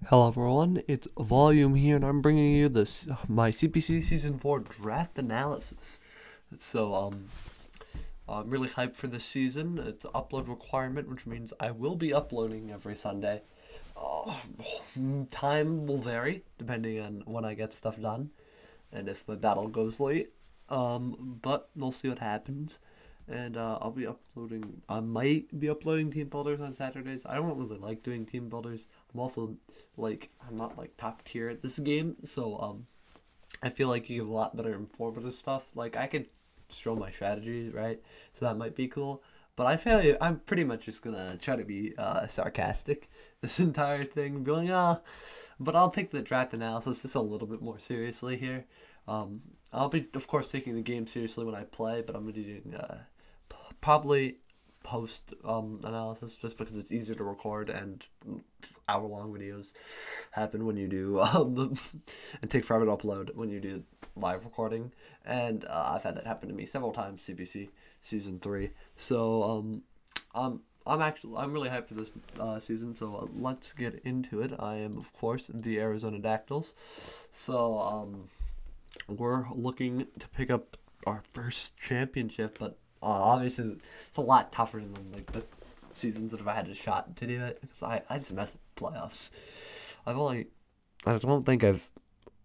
Hello everyone, it's Volume here, and I'm bringing you this my CPC Season 4 draft analysis. So, I'm really hyped for this season. It's an upload requirement, which means I will be uploading every Sunday. Uh, Time will vary depending on when I get stuff done and if my battle goes late. But we'll see what happens. And I'll be uploading. I might be uploading team builders on Saturdays. I don't really like doing team builders. I'm also I'm not like top tier at this game, so I feel like you get a lot better informative stuff. Like I could show my strategy, right? So that might be cool. But I feel like I'm pretty much just gonna try to be sarcastic this entire thing, be like, but I'll take the draft analysis just a little bit more seriously here. I'll be, of course, taking the game seriously when I play, but I'm gonna be doing probably post analysis just because it's easier to record and hour-long videos happen when you do and take forever to upload when you do live recording, and I've had that happen to me several times. CPC season 3, so I'm really hyped for this season. So let's get into it. I am, of course, the Arizona Dactyls, so we're looking to pick up our first championship, but obviously it's a lot tougher than like the seasons that I've had a shot to do it, because I just messed up playoffs. I don't think I've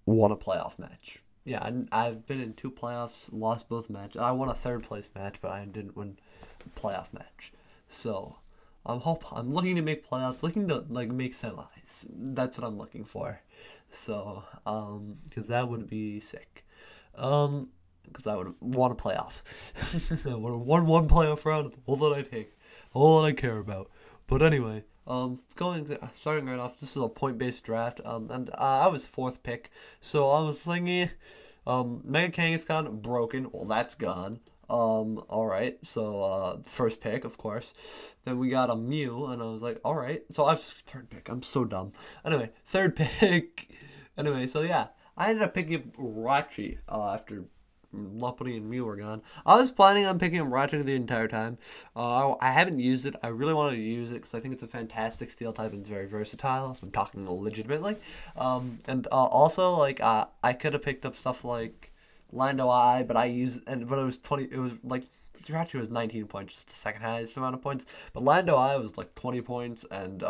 won a playoff match. Yeah, I've been in 2 playoffs, lost both matches. I won a third place match, but I didn't win a playoff match. So I'm looking to make playoffs, looking to like make semis. That's what I'm looking for. So because that would be sick. Because I would want a playoff. I would have won one playoff round. All that I take, all that I care about. But anyway, starting right off, this is a point-based draft. And I was 4th pick, so I was thinking, Mega Kangaskhan broken. Well, that's gone. Alright, so, first pick, of course. Then we got a Mew, and I was like, alright. So I was 3rd pick. I'm so dumb. Anyway, 3rd pick. Anyway, so yeah, I ended up picking up Rachi, after Lopunny and Mew were gone. I was planning on picking up Rachi the entire time. I haven't used it. I really wanted to use it because I think it's a fantastic steel type and it's very versatile, if I'm talking legitimately. And also, like, I could have picked up stuff like Lando Eye, but but it was 20, it was like, Rachi was 19 points, just the second highest amount of points. But Lando Eye was like 20 points, and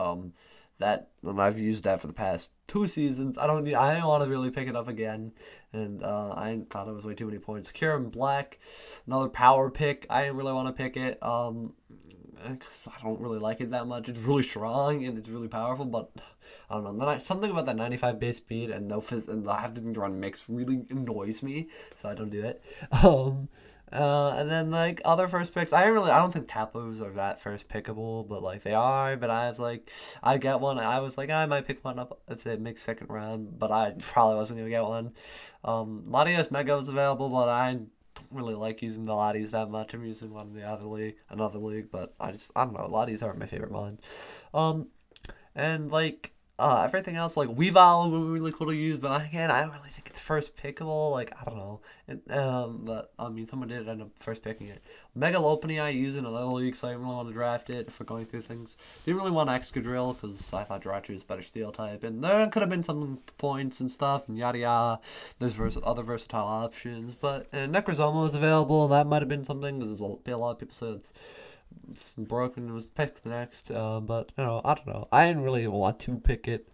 and I've used that for the past 2 seasons. I don't want to really pick it up again, and I thought it was way too many points. Kieran Black, another power pick. I didn't really want to pick it, because I don't really like it that much. It's really strong and it's really powerful, but I don't know. Something about that 95 base speed and no and having to run mix really annoys me, so I don't do it. And then like other first picks, I don't think Tapos are that first pickable, but like they are. But I was like, I get one. I was like, I might pick one up if they make second round, but I probably wasn't gonna get one. Latios Mega was available, but I don't really like using the Lotties that much. I'm using one in the another league, but I don't know. Lotties aren't my favorite one. And like everything else, like Weavile would be really cool to use, but again, I don't really think it's first pickable. Like I don't know, but I mean, someone did end up first picking it. Mega Lopunny I use in another league, so I didn't really want to draft it for going through things. Didn't really want Excadrill because I thought Jirachi was a better steel type, and there could have been some points and stuff and yada yada. There's other versatile options, but Necrozoma was available, and that might have been something because a lot of people said it's broken, it was picked next, but I don't know. I didn't really want to pick it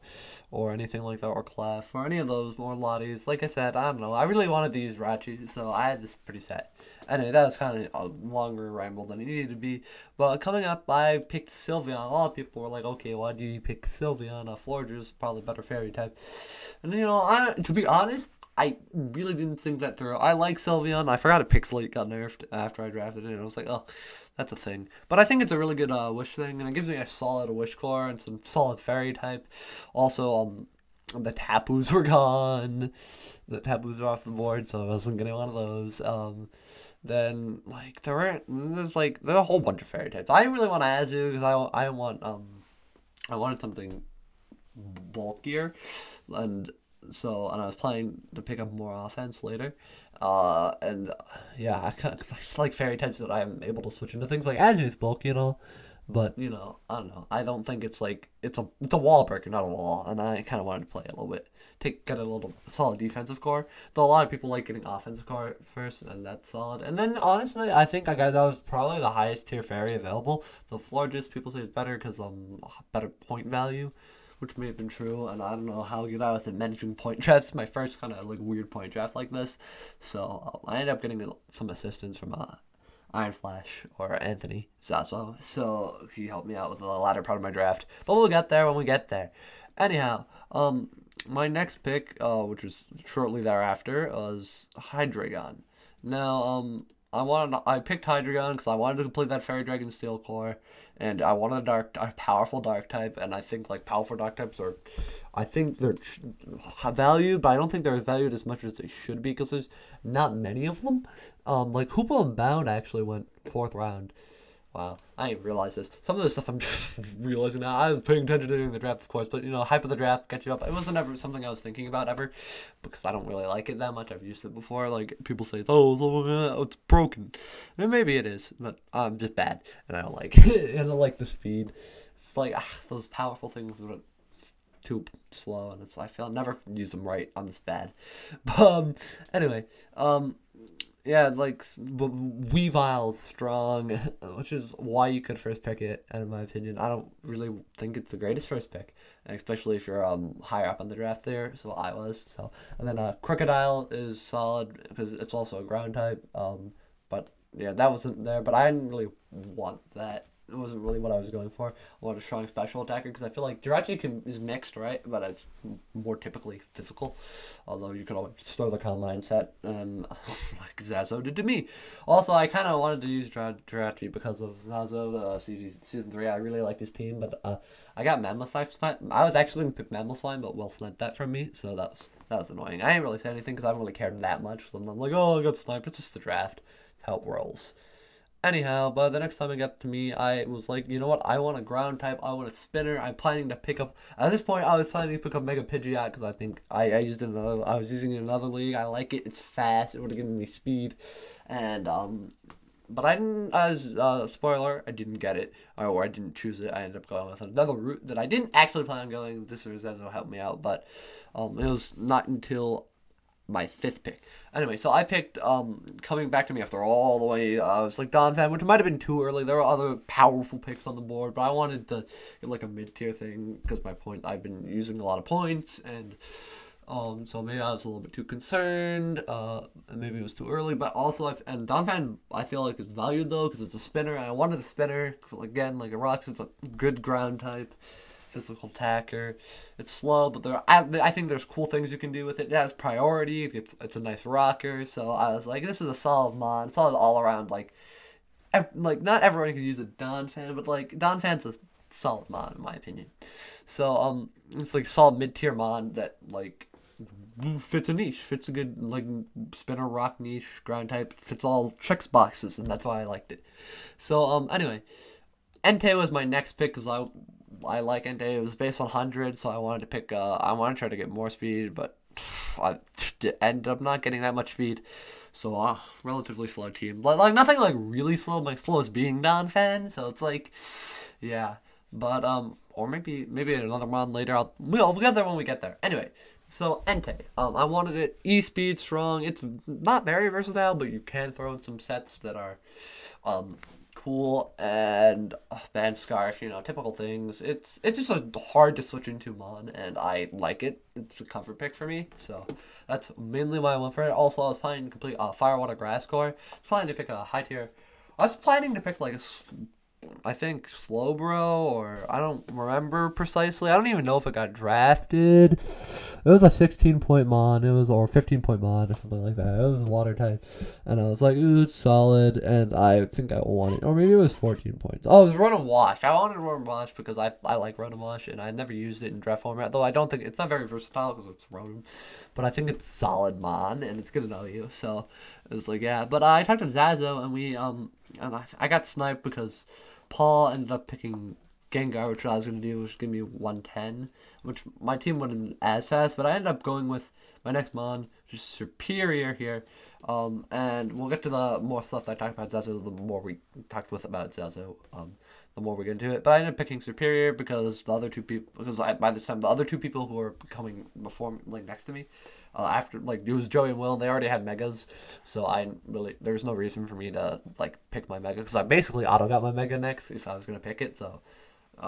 or anything like that, or Clef or any of those more Lotties. Like I said, I don't know. I really wanted to use Rachi, so I had this pretty set. Anyway, that was kind of a longer ramble than it needed to be. But coming up, I picked Sylveon. A lot of people were like, okay, why do you pick Sylveon? Florger's probably a better fairy type. And to be honest, I really didn't think that through. I like Sylveon. I forgot Pixelate got nerfed after I drafted it, and I was like, oh, that's a thing. But I think it's a really good wish thing, and it gives me a solid wish core and some solid fairy type. Also, the Tapus were gone. The Tapus are off the board, so I wasn't getting one of those. Then like there's a whole bunch of fairy types. I didn't really want Azu because I wanted something bulkier, and I was planning to pick up more offense later. And yeah, cause I like fairy types that I'm able to switch into things like Azu's bulk, But you know, I don't know. I don't think it's like it's a wall breaker, not a wall. And I kind of wanted to play a little bit, get a little solid defensive core. Though a lot of people like getting offensive core first, and that's solid. And then honestly, I think I got that was probably the highest tier fairy available. The Florges people say it's better because better point value, which may have been true. And I don't know how good I was at managing point drafts. My first kind of like weird point draft like this, so I ended up getting some assistance from Iron Flash or Anthony Zazo, so he helped me out with the latter part of my draft. But we'll get there when we get there. Anyhow, my next pick, which was shortly thereafter, was Hydreigon. Now, I picked Hydreigon because I wanted to complete that Fairy Dragon Steel core, and I wanted a powerful dark type, and I think like powerful dark types are, I think they're valued, but I don't think they're valued as much as they should be because there's not many of them. Like Hoopa and Bound actually went 4th round. Wow, I didn't realize this. Some of this stuff I'm just realizing now. I was paying attention to during the draft, of course, but you know, hype of the draft gets you up. It wasn't ever something I was thinking about ever, because I don't really like it that much. I've used it before. Like people say, oh, it's broken, and maybe it is, but I'm just bad, and I don't like it. And I don't like the speed. It's like those powerful things that are too slow, and I feel I never use them right. I'm just bad. But anyway, yeah, like Weavile's strong, which is why you could first pick it. And in my opinion, I don't really think it's the greatest first pick, especially if you're higher up on the draft there. So I was. So and then Crocodile is solid because it's also a ground type. But yeah, that wasn't there. But I didn't really want that. It wasn't really what I was going for. I wanted a strong special attacker because I feel like Jirachi is mixed, right? But it's more typically physical. Although you could always throw the combine set, like Zazo did to me. Also, I kind of wanted to use Jirachi because of Zazo. Season 3, I really like this team, but I got Mammoslime. I was actually going to pick Mammoslime, but Will sniped that from me, so that was annoying. I didn't really say anything because I don't really care that much. So I'm like, oh, I got sniped. It's just the draft. It's how it rolls. Anyhow, but the next time it got to me, I was like, you know what? I want a ground type. I want a spinner. I'm planning to pick up. At this point, I was planning to pick up Mega Pidgeot because I think I used it in another. I was using it in another league. I like it. It's fast. It would have given me speed, and but I didn't. As spoiler, I didn't get it, or I didn't choose it. I ended up going with another route that I didn't actually plan on going. This was as will help me out, but it was not until my 5th pick. Anyway, so I picked, coming back to me after all the way, I was like Donphan, which might have been too early. There were other powerful picks on the board, but I wanted to get like a mid-tier thing because I've been using a lot of points, and so maybe I was a little bit too concerned, and maybe it was too early, but also, and Donphan, I feel like is valued though, because it's a spinner, and I wanted a spinner, again, like a Rocks, it's a good ground type. Physical attacker. It's slow, but I think there's cool things you can do with it. It has priority. It's a nice rocker. So I was like, this is a solid mon, solid all around. Like not everyone can use a Donphan, but like Donphan's a solid mon in my opinion. So it's like solid mid tier mon that like fits a niche, fits a good like spinner rock niche ground type, fits all checks boxes, and that's why I liked it. So anyway, Entei was my next pick because I like Entei. It was based on 100, so I wanted to pick. I wanted to try to get more speed, but I ended up not getting that much speed. So relatively slow team. Like nothing like really slow. My slowest being Donphan, so it's like, yeah. But or maybe another mon later. We'll get there when we get there. Anyway, so Entei. I wanted it E-speed strong. It's not very versatile, but you can throw in some sets that are cool, and Band Scarf, you know, typical things. It's just hard to switch into mon, and I like it. It's a comfort pick for me, so that's mainly why I went for it. Also, I was planning to complete Fire, Water, Grass core. I was planning to pick a high tier. I was planning to pick like I think Slowbro, or I don't remember precisely. I don't even know if it got drafted. It was a 16-point mon, or 15-point mon, or something like that. It was water type, and I was like, ooh, it's solid, and I think I won it. Or maybe it was 14 points. Oh, it was Run and Wash. I wanted Run and Wash because I like Run and Wash, and I never used it in draft format, though I don't think it's not very versatile because it's Rotom, but I think it's solid mon, and it's good to know you. So it was like, yeah. But I talked to Zazo, and we and I got sniped because Paul ended up picking Gengar, which I was going to do, was give me 110, which my team wasn't as fast, but I ended up going with my next mon, just superior here, and we'll get to the more stuff I talked about Zazo, the more we talked about Zazo, the more we get into it. But I ended up picking Superior because the other two people, by this time the other two people who were coming before, like next to me, after like it was Joey and Will, and they already had megas, so there's no reason for me to like pick my mega because I basically auto got my mega next if I was gonna pick it. So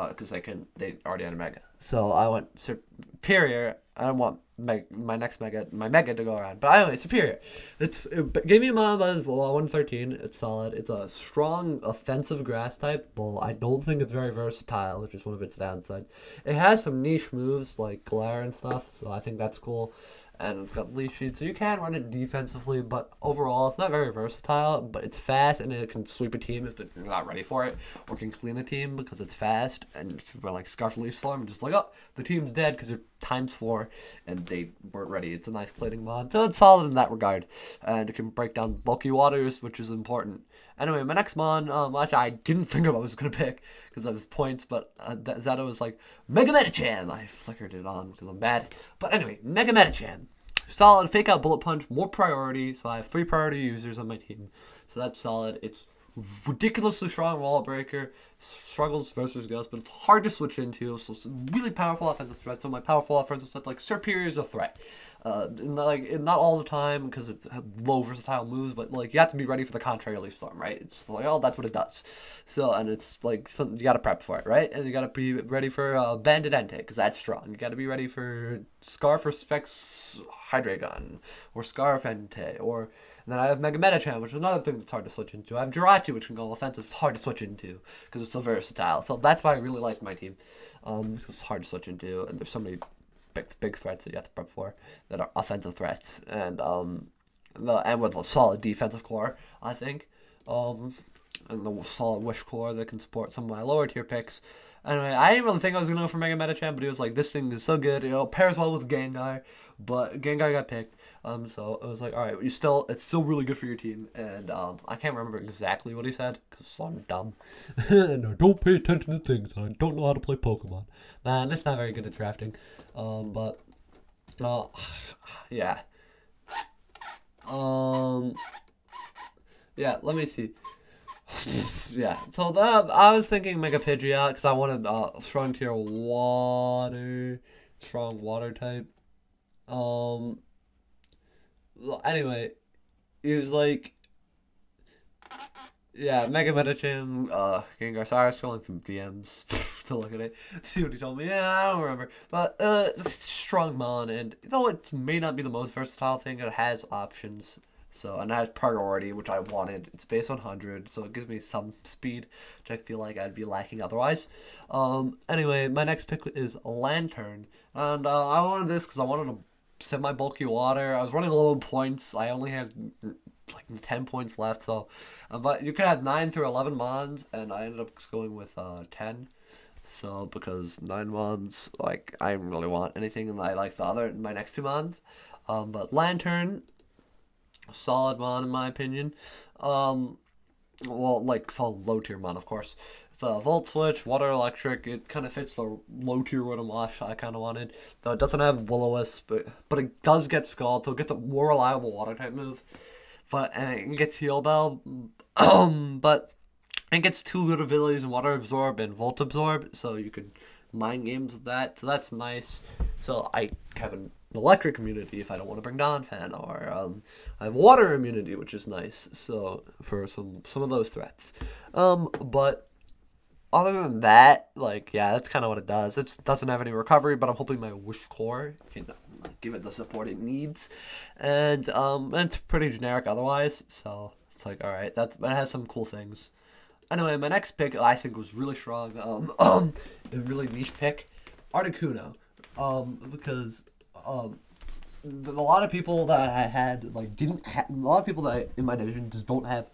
because they already had a mega, so I went Superior. I don't want my mega to go around, but anyway, Superior. It gave me a mod as well, 113. It's solid. It's a strong offensive grass type. Well, I don't think it's very versatile, which is one of its downsides. It has some niche moves like glare and stuff, so I think that's cool. And it's got leaf sheet, so you can run it defensively, but overall it's not very versatile, but it's fast and it can sweep a team if they're not ready for it, or can clean a team because it's fast, and we're like Scarf Leaf Storm, just like, oh, the team's dead because they're ×4 and they weren't ready. It's a nice cleaning mod, so it's solid in that regard, and it can break down bulky waters, which is important. Anyway, my next mon, actually I didn't think of I was going to pick because of his points, but Zeta was like, Mega Metachan! I flickered it on because I'm bad. But anyway, Mega Metachan. Solid, Fake Out Bullet Punch, more priority, so I have 3 priority users on my team. So that's solid. It's ridiculously strong wall breaker, struggles versus Ghost, but it's hard to switch into, so it's a really powerful offensive threat. So my powerful offensive threat, like Superior is a threat. Not all the time because it's low versatile moves, but like you have to be ready for the contrary Leaf Storm, right? It's like, oh, that's what it does. So, and it's like something you gotta prep for it, right? And you gotta be ready for Bandit Entei because that's strong. You gotta be ready for Scarf or Specs Hydreigon or Scarf Entei, or and then I have Mega Metachan, which is another thing that's hard to switch into. I have Jirachi, which can go offensive. It's hard to switch into because it's so versatile. So that's why I really like my team. It's hard to switch into, and there's so many big threats that you have to prep for that are offensive threats, and with a solid defensive core, I think, and the solid Wish core that can support some of my lower tier picks. Anyway, I didn't really think I was gonna go for Mega Metachan, but he was like, this thing is so good, pairs well with Gengar, but Gengar got picked. So it was like, all right, it's still really good for your team, and I can't remember exactly what he said because I'm dumb, and I don't pay attention to things, and I don't know how to play Pokemon. Nah, I'm just not very good at drafting. But yeah. Yeah. Let me see. Yeah. So I was thinking Mega Pidgeot because I wanted strong tier strong water type. Anyway, he was like, yeah, Mega Metachan, Gengar. Sorry, I was scrolling through DMs to look at it, see what he told me. Yeah, I don't remember. But, it's a strong mon, and though it may not be the most versatile thing, it has options. So, and it has priority, which I wanted. It's base 100, so it gives me some speed, which I feel like I'd be lacking otherwise. Anyway, my next pick is Lantern, and I wanted this because I wanted to semi-bulky water. I was running low on points. I only had like 10 points left, so but you could have 9 through 11 mons, and I ended up going with 10. So because 9 mons, like I didn't really want anything, and I like my next 2 mons. But Lantern, solid mon in my opinion. Well, like solid low tier mon, of course. It's a Volt Switch, Water Electric. It kind of fits the low tier Rotom Wash I kind of wanted. Though it doesn't have Will-O-Wisp, but it does get Scald, so it gets a more reliable water type move. And it gets Heal Bell, but it gets 2 good abilities in Water Absorb and Volt Absorb, so you can mind games with that. So that's nice. So I have an electric immunity if I don't want to bring Donphan, or I have water immunity, which is nice. So for some of those threats, but other than that, like, yeah, that's kind of what it does. It doesn't have any recovery, but I'm hoping my Wish Core can give it the support it needs. And it's pretty generic otherwise, so it's like, alright, it has some cool things. Anyway, my next pick I think was really strong. A really niche pick, Articuno. Because a lot of people that I had, like, a lot of people that in my division just don't have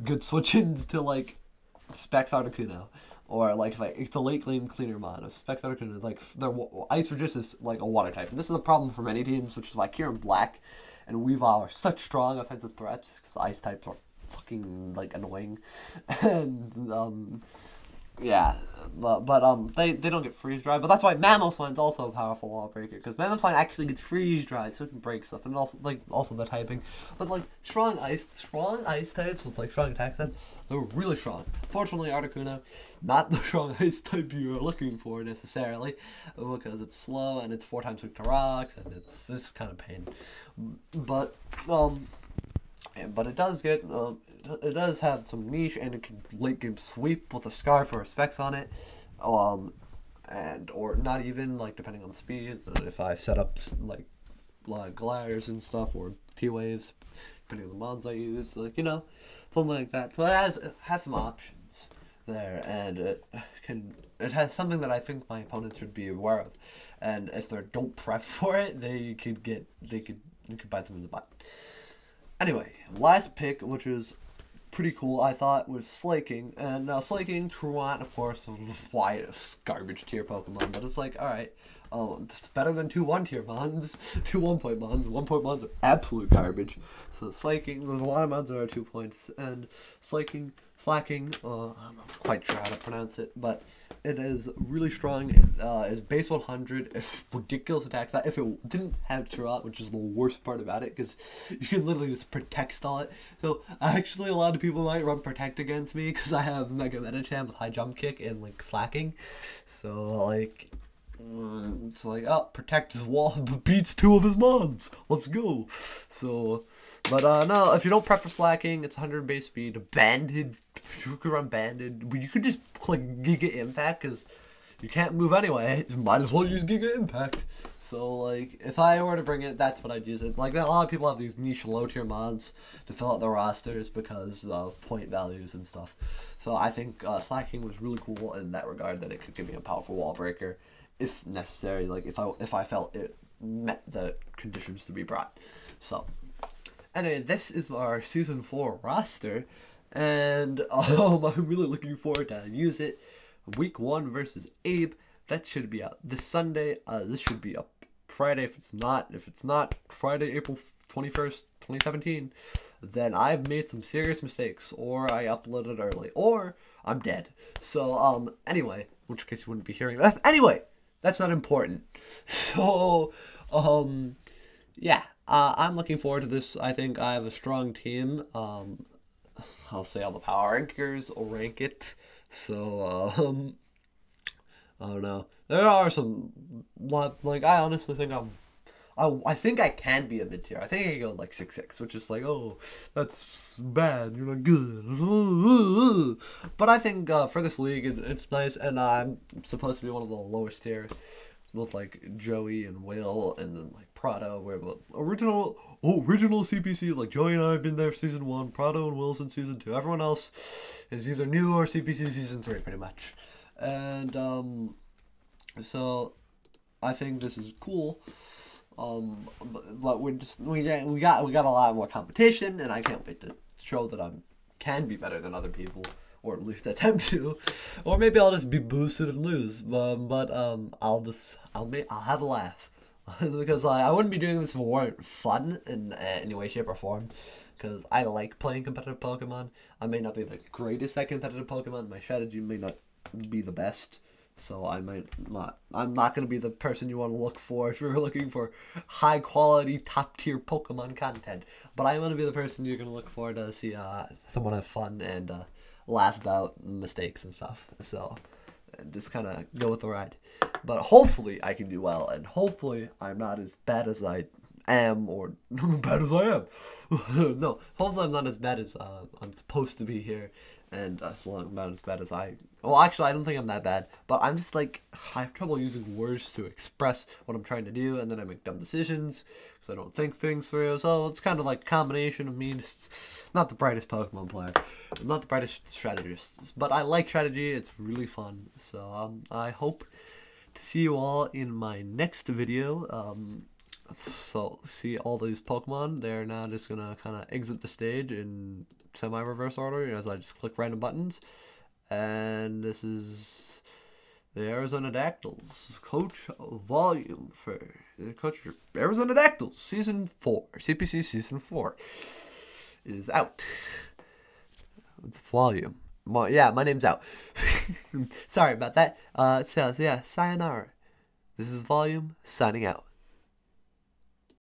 good switch-ins to, like, Specs Articuno. Or, like, if it's a late game cleaner mod, if Specs Articuno, like, their Ice Resist is, like, a water type. And this is a problem for many teams, which is why Kieran Black and Weavile are such strong offensive threats, because Ice types are fucking, like, annoying. And, Yeah, but they don't get freeze dry. But that's why Mamosline's also a powerful wall breaker, because Mamosline actually gets freeze dry, so it can break stuff, and also the typing. But like strong ice types with like strong attack sets, they're really strong. Fortunately, Articuno, not the strong ice type you're looking for necessarily, because it's slow and it's 4 times weak to rocks, and it's kind of pain. But it does get, it does have some niche, and it can late game sweep with a Scarf or a Specs on it, and or not even, like, depending on speed. If I set up like glares and stuff, or T-waves, depending on the mods I use, like, you know, something like that. So it has some options there, and it has something that I think my opponents should be aware of, and if they don't prep for it, you could bite them in the butt. Anyway, last pick, which is pretty cool, I thought, was Slaking. And Slaking, Truant, of course, why it's garbage tier Pokemon, but it's like, alright, it's better than 2 1-tier mons, 2 1-point mons. 1-point mons are absolute garbage. So Slaking, there's a lot of mons that are 2 points, and Slacking, I'm not quite sure how to pronounce it, but it is really strong. It's base 100. It's ridiculous attacks. That if it didn't have Truant, which is the worst part about it, because you can literally just protect stall it. So actually, a lot of people might run protect against me because I have Mega Medicham with high jump kick and like slacking. So like, it's like, oh, protect his wall, but beats 2 of his mons. Let's go. So. But no, if you don't prep for slacking, it's 100 base speed. Banded, you could run banded. You could just click Giga Impact, because you can't move anyway. You might as well use Giga Impact. So like, if I were to bring it, that's what I'd use it. Like, a lot of people have these niche low tier mods to fill out their rosters because of point values and stuff. So I think slacking was really cool in that regard, that it could give me a powerful wall breaker if necessary. Like if I felt it met the conditions to be brought. So. Anyway, this is our Season 4 roster, and I'm really looking forward to use it. Week 1 versus Abe, that should be out this Sunday. This should be up Friday. If it's not Friday, April 21st, 2017, then I've made some serious mistakes, or I uploaded early, or I'm dead. So, anyway, in which case you wouldn't be hearing that. Anyway, that's not important. So, yeah. I'm looking forward to this. I think I have a strong team. I'll say all the power rankers will rank it. So, I don't know. There are some, like, I honestly think I think I can be a mid-tier. I think I can go like 6-6, which is like, oh, that's bad. You're not good. But I think for this league, it's nice, and I'm supposed to be one of the lowest tiers. With like Joey and Will, and then like Prado, where original CPC, like Joey and I have been there for Season 1, Prado and Will's in Season 2. Everyone else is either new or CPC Season 3, pretty much. And so I think this is cool. But we got a lot more competition, and I can't wait to show that I can be better than other people. Or at least attempt to, or maybe I'll just be boosted and lose. But I'll have a laugh, because I wouldn't be doing this if it weren't fun in any way, shape, or form. Because I like playing competitive Pokemon. I may not be the greatest at competitive Pokemon. My strategy may not be the best, so I might not. I'm not gonna be the person you want to look for if you're looking for high quality, top tier Pokemon content. But I'm gonna be the person you're gonna look for to see someone have fun and laugh about mistakes and stuff. So just kind of go with the ride. But hopefully I can do well, and hopefully I'm not as bad as I am, or bad as I am. No, hopefully I'm not as bad as I'm supposed to be here, and I'm not as bad as well, actually, I don't think I'm that bad, but I'm just like, I have trouble using words to express what I'm trying to do, and then I make dumb decisions because I don't think things through. So it's kind of like a combination of me just not the brightest Pokemon player, not the brightest strategist, but I like strategy. It's really fun. So I hope to see you all in my next video. So see all these Pokemon, they're now just gonna kind of exit the stage in semi-reverse order as I just click random buttons. And this is the Arizona Dactyls Coach Volume for Coach Arizona Dactyls Season 4. CPC Season 4 is out. It's volume. Yeah, my name's out. Sorry about that. So yeah, sayonara. This is Volume signing out.